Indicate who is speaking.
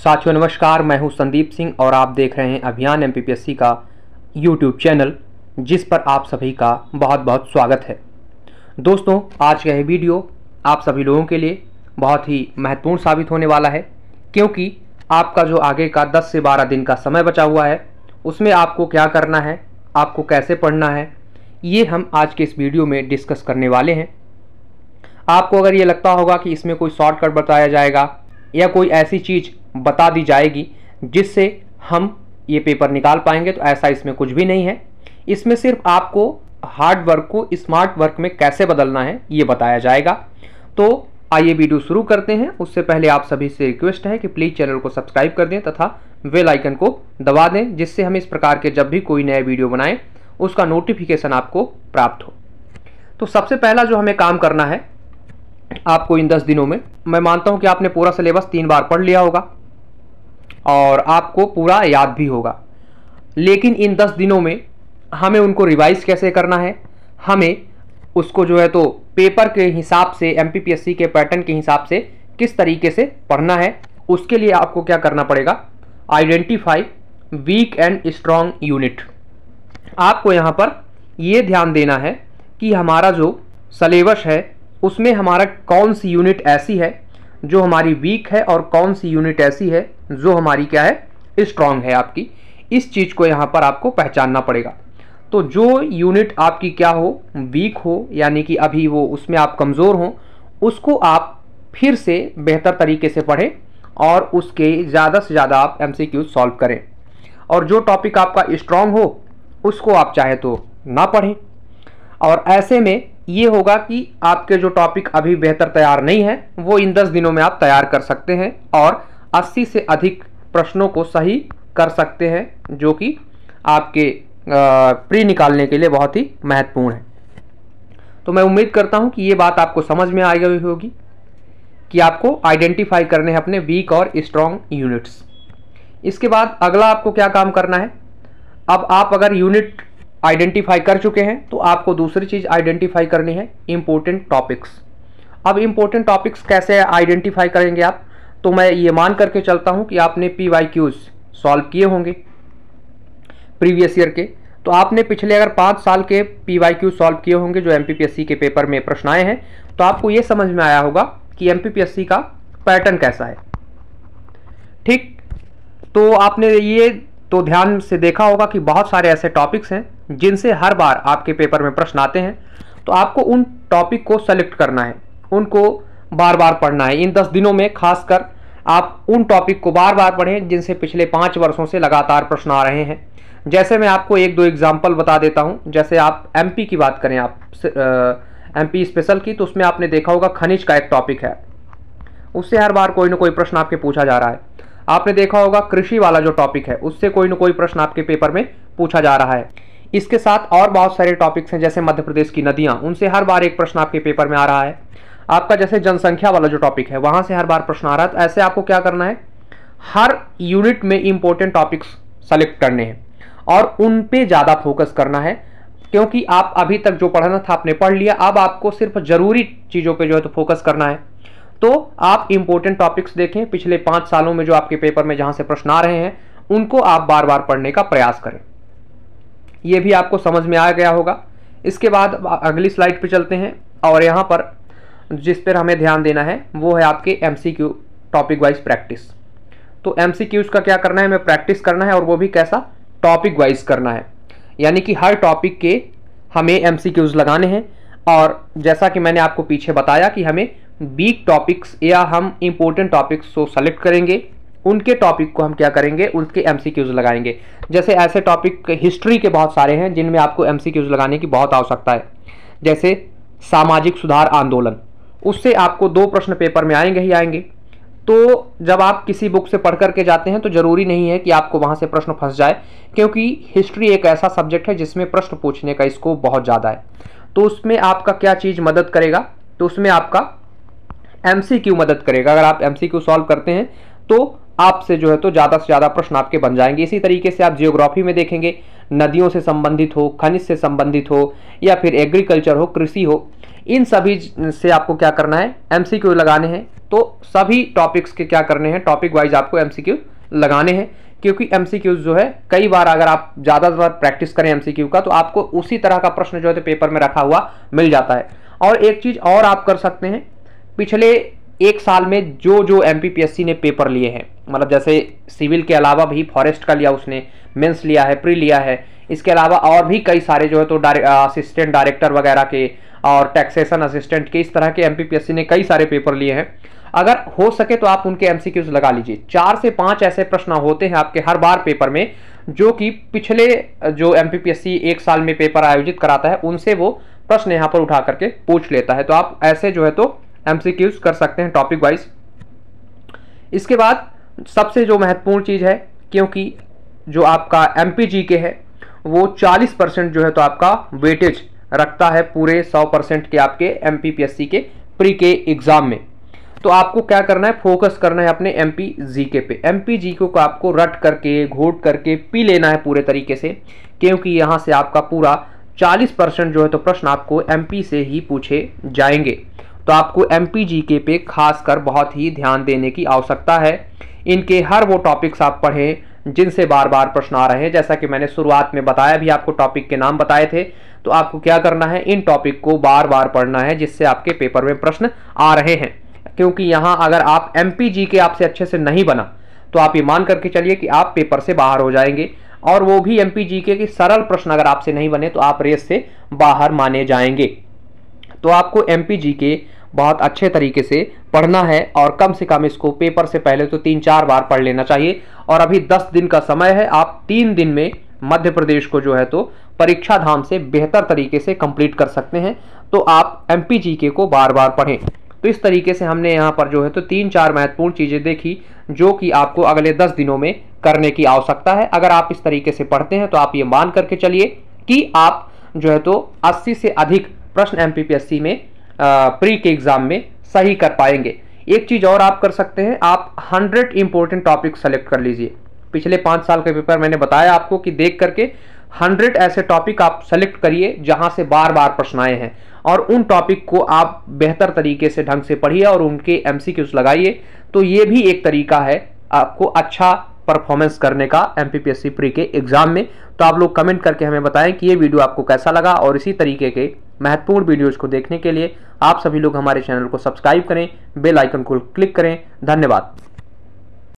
Speaker 1: साथियों नमस्कार, मैं हूं संदीप सिंह और आप देख रहे हैं अभियान एमपीपीएससी का यूट्यूब चैनल, जिस पर आप सभी का बहुत बहुत स्वागत है। दोस्तों, आज का यह वीडियो आप सभी लोगों के लिए बहुत ही महत्वपूर्ण साबित होने वाला है, क्योंकि आपका जो आगे का 10 से 12 दिन का समय बचा हुआ है, उसमें आपको क्या करना है, आपको कैसे पढ़ना है, ये हम आज के इस वीडियो में डिस्कस करने वाले हैं। आपको अगर ये लगता होगा कि इसमें कोई शॉर्टकट बताया जाएगा या कोई ऐसी चीज़ बता दी जाएगी जिससे हम ये पेपर निकाल पाएंगे, तो ऐसा इसमें कुछ भी नहीं है। इसमें सिर्फ आपको हार्ड वर्क को स्मार्ट वर्क में कैसे बदलना है ये बताया जाएगा। तो आइए वीडियो शुरू करते हैं। उससे पहले आप सभी से रिक्वेस्ट है कि प्लीज़ चैनल को सब्सक्राइब कर दें तथा बेल आइकन को दबा दें, जिससे हम इस प्रकार के जब भी कोई नया वीडियो बनाएं उसका नोटिफिकेशन आपको प्राप्त हो। तो सबसे पहला जो हमें काम करना है आपको इन 10 दिनों में, मैं मानता हूं कि आपने पूरा सिलेबस 3 बार पढ़ लिया होगा और आपको पूरा याद भी होगा, लेकिन इन 10 दिनों में हमें उनको रिवाइज कैसे करना है, हमें उसको जो है तो पेपर के हिसाब से, एमपीपीएससी के पैटर्न के हिसाब से किस तरीके से पढ़ना है, उसके लिए आपको क्या करना पड़ेगा, identify weak and strong unit. आपको यहाँ पर ये ध्यान देना है कि हमारा जो सिलेबस है उसमें हमारा कौन सी यूनिट ऐसी है जो हमारी वीक है और कौन सी यूनिट ऐसी है जो हमारी क्या है, स्ट्रॉन्ग है आपकी। इस चीज़ को यहाँ पर आपको पहचानना पड़ेगा। तो जो यूनिट आपकी क्या हो, वीक हो, यानी कि अभी वो उसमें आप कमज़ोर हो, उसको आप फिर से बेहतर तरीके से पढ़ें और उसके ज़्यादा से ज़्यादा आप एमसीक्यू सॉल्व करें। और जो टॉपिक आपका स्ट्रॉन्ग हो उसको आप चाहे तो ना पढ़ें। और ऐसे में ये होगा कि आपके जो टॉपिक अभी बेहतर तैयार नहीं है वो इन 10 दिनों में आप तैयार कर सकते हैं और 80 से अधिक प्रश्नों को सही कर सकते हैं, जो कि आपके प्री निकालने के लिए बहुत ही महत्वपूर्ण है। तो मैं उम्मीद करता हूं कि ये बात आपको समझ में आ गई होगी कि आपको आइडेंटिफाई करने हैं अपने वीक और स्ट्रॉन्ग यूनिट्स। इसके बाद अगला आपको क्या काम करना है, अब आप अगर यूनिट आइडेंटिफाई कर चुके हैं तो आपको दूसरी चीज़ आइडेंटिफाई करनी है, इम्पोर्टेंट टॉपिक्स। अब इम्पोर्टेंट टॉपिक्स कैसे आइडेंटिफाई करेंगे आप, तो मैं ये मान करके चलता हूं कि आपने PYQs सॉल्व किए होंगे प्रीवियस ईयर के। तो आपने पिछले अगर 5 साल के PYQ सॉल्व किए होंगे जो एमपीपीएससी के पेपर में प्रश्न आए हैं, तो आपको ये समझ में आया होगा कि एमपीपीएससी का पैटर्न कैसा है। ठीक, तो आपने ये तो ध्यान से देखा होगा कि बहुत सारे ऐसे टॉपिक्स हैं जिनसे हर बार आपके पेपर में प्रश्न आते हैं। तो आपको उन टॉपिक को सेलेक्ट करना है, उनको बार बार पढ़ना है। इन 10 दिनों में खासकर आप उन टॉपिक को बार बार पढ़ें जिनसे पिछले 5 वर्षों से लगातार प्रश्न आ रहे हैं। जैसे मैं आपको 1-2 एग्जाम्पल बता देता हूं। जैसे आप एमपी की बात करें, आप एमपी स्पेशल की, तो उसमें आपने देखा होगा खनिज का एक टॉपिक है, उससे हर बार कोई ना कोई प्रश्न आपके पूछा जा रहा है। आपने देखा होगा कृषि वाला जो टॉपिक है उससे कोई ना कोई प्रश्न आपके पेपर में पूछा जा रहा है। इसके साथ और बहुत सारे टॉपिक्स हैं, जैसे मध्य प्रदेश की नदियां, उनसे हर बार एक प्रश्न आपके पेपर में आ रहा है। आपका जैसे जनसंख्या वाला जो टॉपिक है वहां से हर बार प्रश्न आ रहा है। तो ऐसे आपको क्या करना है, हर यूनिट में इंपॉर्टेंट टॉपिक्स सेलेक्ट करने हैं और उन पे ज़्यादा फोकस करना है, क्योंकि आप अभी तक जो पढ़ना था आपने पढ़ लिया। अब आपको सिर्फ ज़रूरी चीज़ों पर जो है तो फोकस करना है। तो आप इंपॉर्टेंट टॉपिक्स देखें, पिछले 5 सालों में जो आपके पेपर में जहां से प्रश्न आ रहे हैं उनको आप बार बार पढ़ने का प्रयास करें। ये भी आपको समझ में आ गया होगा। इसके बाद अगली स्लाइड पे चलते हैं और यहाँ पर जिस पर हमें ध्यान देना है वो है आपके MCQ टॉपिक वाइज प्रैक्टिस। तो MCQs का क्या करना है, हमें प्रैक्टिस करना है, और वो भी कैसा, टॉपिक वाइज करना है। यानी कि हर टॉपिक के हमें MCQs लगाने हैं। और जैसा कि मैंने आपको पीछे बताया कि हमें वीक टॉपिक्स या हम इंपॉर्टेंट टॉपिक्स को सेलेक्ट करेंगे, उनके टॉपिक को हम क्या करेंगे, उनके MCQs लगाएंगे। जैसे ऐसे टॉपिक हिस्ट्री के बहुत सारे हैं जिनमें आपको MCQs लगाने की बहुत आवश्यकता है। जैसे सामाजिक सुधार आंदोलन, उससे आपको 2 प्रश्न पेपर में आएंगे ही आएंगे। तो जब आप किसी बुक से पढ़ करके जाते हैं तो ज़रूरी नहीं है कि आपको वहाँ से प्रश्न फंस जाए, क्योंकि हिस्ट्री एक ऐसा सब्जेक्ट है जिसमें प्रश्न पूछने का स्कोप बहुत ज़्यादा है। तो उसमें आपका क्या चीज़ मदद करेगा, तो उसमें आपका MCQ मदद करेगा। अगर आप MCQ सॉल्व करते हैं तो आपसे जो है तो ज़्यादा से ज़्यादा प्रश्न आपके बन जाएंगे। इसी तरीके से आप जियोग्राफी में देखेंगे, नदियों से संबंधित हो, खनिज से संबंधित हो, या फिर एग्रीकल्चर हो, कृषि हो, इन सभी से आपको क्या करना है, एमसीक्यू लगाने हैं। तो सभी टॉपिक्स के क्या करने हैं, टॉपिक वाइज आपको एमसीक्यू लगाने हैं, क्योंकि एमसीक्यूज जो है कई बार अगर आप ज़्यादातर प्रैक्टिस करें एमसीक्यू का, तो आपको उसी तरह का प्रश्न जो है तो पेपर में रखा हुआ मिल जाता है। और एक चीज़ और आप कर सकते हैं, पिछले एक साल में जो जो एमपीपीएससी ने पेपर लिए हैं, मतलब जैसे सिविल के अलावा भी फॉरेस्ट का लिया उसने, मेंस लिया है, प्री लिया है, इसके अलावा और भी कई सारे जो है तो असिस्टेंट डायरेक्टर वगैरह के और टैक्सेशन असिस्टेंट के, इस तरह के एमपीपीएससी ने कई सारे पेपर लिए हैं। अगर हो सके तो आप उनके एमसीक्यूज लगा लीजिए। 4 से 5 ऐसे प्रश्न होते हैं आपके हर बार पेपर में, जो कि पिछले जो एमपीपीएससी एक साल में पेपर आयोजित कराता है उनसे वो प्रश्न यहाँ पर उठा करके पूछ लेता है। तो आप ऐसे जो है तो एमसीक्यूज कर सकते हैं टॉपिक वाइज। इसके बाद सबसे जो महत्वपूर्ण चीज़ है, क्योंकि जो आपका एमपीजीके है वो 40% जो है तो आपका वेटेज रखता है पूरे 100% के आपके एमपीपीएससी के प्री के एग्जाम में। तो आपको क्या करना है, फोकस करना है अपने एमपीजीके पे। एमपीजीके को आपको रट करके, घोट करके पी लेना है पूरे तरीके से, क्योंकि यहाँ से आपका पूरा 40% जो है तो प्रश्न आपको एमपी से ही पूछे जाएंगे। तो आपको एमपीजीके पे खासकर बहुत ही ध्यान देने की आवश्यकता है। इनके हर वो टॉपिक्स आप पढ़ें जिनसे बार बार प्रश्न आ रहे हैं। जैसा कि मैंने शुरुआत में बताया भी, आपको टॉपिक के नाम बताए थे। तो आपको क्या करना है, इन टॉपिक को बार बार पढ़ना है जिससे आपके पेपर में प्रश्न आ रहे हैं। क्योंकि यहाँ अगर आप एमपीजीके आपसे अच्छे से नहीं बना तो आप ये मान करके चलिए कि आप पेपर से बाहर हो जाएंगे, और वो भी एमपीजीके के सरल प्रश्न अगर आपसे नहीं बने तो आप रेस से बाहर माने जाएंगे। तो आपको एमपीजीके बहुत अच्छे तरीके से पढ़ना है, और कम से कम इसको पेपर से पहले तो 3-4 बार पढ़ लेना चाहिए। और अभी 10 दिन का समय है, आप 3 दिन में मध्य प्रदेश को जो है तो परीक्षा धाम से बेहतर तरीके से कंप्लीट कर सकते हैं। तो आप एमपीजीके को बार बार पढ़ें। तो इस तरीके से हमने यहाँ पर जो है तो 3-4 महत्वपूर्ण चीज़ें देखी, जो कि आपको अगले 10 दिनों में करने की आवश्यकता है। अगर आप इस तरीके से पढ़ते हैं तो आप ये मान करके चलिए कि आप जो है तो 80 से अधिक प्रश्न एमपीपीएससी में प्री के एग्जाम में सही कर पाएंगे। एक चीज़ और आप कर सकते हैं, आप 100 इंपॉर्टेंट टॉपिक सेलेक्ट कर लीजिए। पिछले 5 साल के पेपर मैंने बताया आपको कि देख करके 100 ऐसे टॉपिक आप सेलेक्ट करिए जहां से बार बार प्रश्न आए हैं, और उन टॉपिक को आप बेहतर तरीके से ढंग से पढ़िए और उनके एमसीक्यूज लगाइए। तो ये भी एक तरीका है आपको अच्छा परफॉर्मेंस करने का एमपीपीएससी प्री के एग्जाम में। तो आप लोग कमेंट करके हमें बताएं कि ये वीडियो आपको कैसा लगा, और इसी तरीके के महत्वपूर्ण वीडियोज को देखने के लिए आप सभी लोग हमारे चैनल को सब्सक्राइब करें, बेल आइकन को क्लिक करें। धन्यवाद।